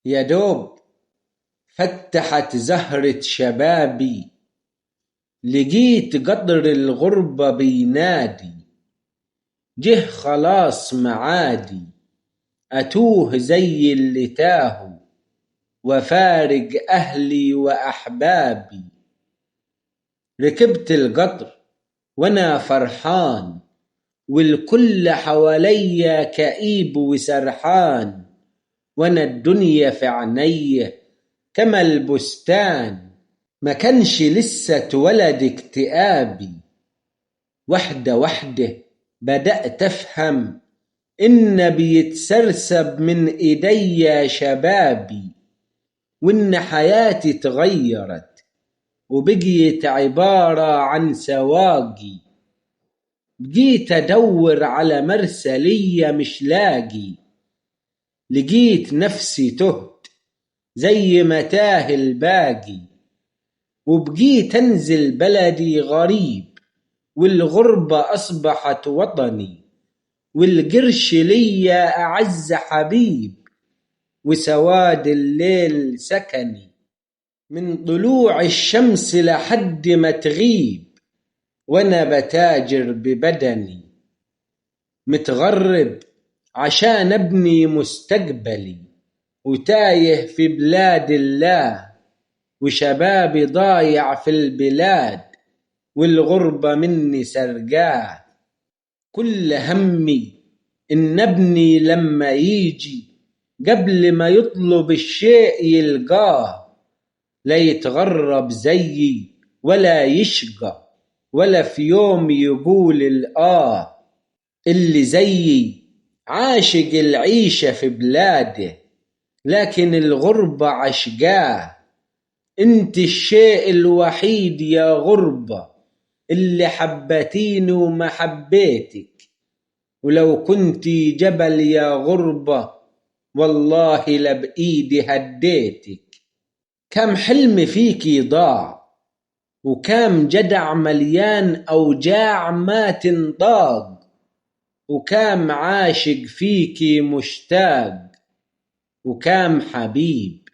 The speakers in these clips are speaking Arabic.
يا دوب فتحت زهرة شبابي، لقيت قطر الغربة بينادي، جه خلاص معادي، أتوه زي اللي تاهوا وفارق أهلي وأحبابي. ركبت القطر وأنا فرحان، والكل حواليا كئيب وسرحان، وأنا الدنيا في عيني كما البستان، ما كانش لسه اتولد اكتئابي. واحدة واحدة بدأت أفهم إن بيتسرسب من إيديا شبابي، وإن حياتي اتغيرت وبقيت عبارة عن سواقي. بقيت أدور على مرسى ليا مش لاقي، لقيت نفسي تهت زي ما تاه الباقي. وبقيت أنزل بلدي غريب، والغربة أصبحت وطني، والقرش ليا أعز حبيب، وسواد الليل سكني. من طلوع الشمس لحد ما تغيب، وأنا بتاجر ببدني، متغرب عشان أبني مستقبلي، وتايه في بلاد الله، وشبابي ضايع في البلاد، والغربة مني سرقاه. كل همي إن ابني لما يجي قبل ما يطلب الشيء يلقاه، لا يتغرب زيي ولا يشقى، ولا في يوم يقول الآه. اللي زيي عاشق العيشة في بلاده، لكن الغربة عشقاه. انت الشيء الوحيد يا غربة اللي حبتيني وما حبيتك، ولو كنتي جبل يا غربة والله لبإيدي هديتك. كم حلم فيكي ضاع، وكم جدع مليان أوجاع ما تنطاق، وكم عاشق فيكي مشتاق، وكم حبيب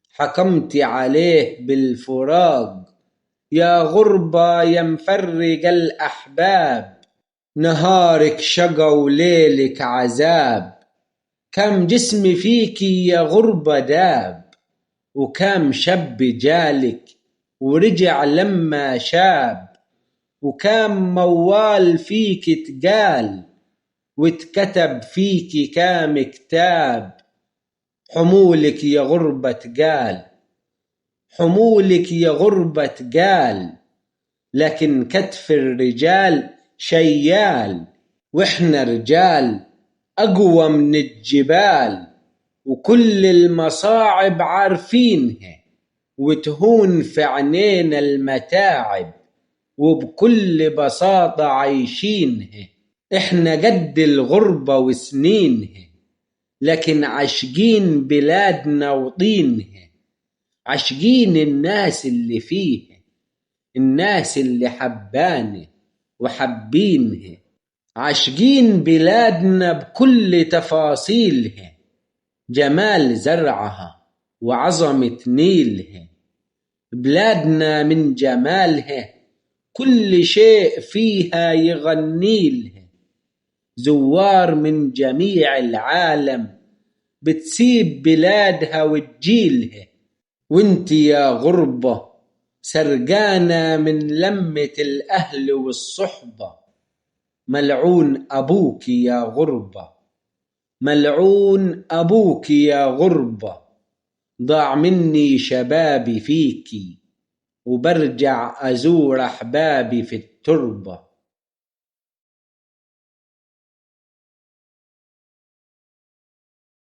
حكمت عليه بالفراق. يا غربة يا مفرق الأحباب، نهارك شقا وليلك عذاب. كم جسم فيكي يا غربة داب، وكم شاب جالك ورجع لما شاب، وكم موال فيك اتقال واتكتب فيك كام كتاب. حمولك يا غربة تقال، حمولك يا غربة تقال، لكن كتف الرجال شيال، واحنا رجال أقوى من الجبال. وكل المصاعب عارفينها، وتهون في عينينا المتاعب، وبكل بساطة عايشينها. احنا قد الغربة وسنينها، لكن عاشقين بلادنا وطينها، عاشقين الناس اللي فيها، الناس اللي حبانه وحبينها. عاشقين بلادنا بكل تفاصيلها، جمال زرعها وعظمة نيلها. بلادنا من جمالها كل شيء فيها يغنيلها. زوار من جميع العالم بتسيب بلادها وتجيلها، وانت يا غربة سرقانة من لمة الأهل والصحبة. ملعون أبوك يا غربة، ملعون أبوك يا غربة. ضاع مني شبابي فيكي، وبرجع أزور أحبابي في التربة.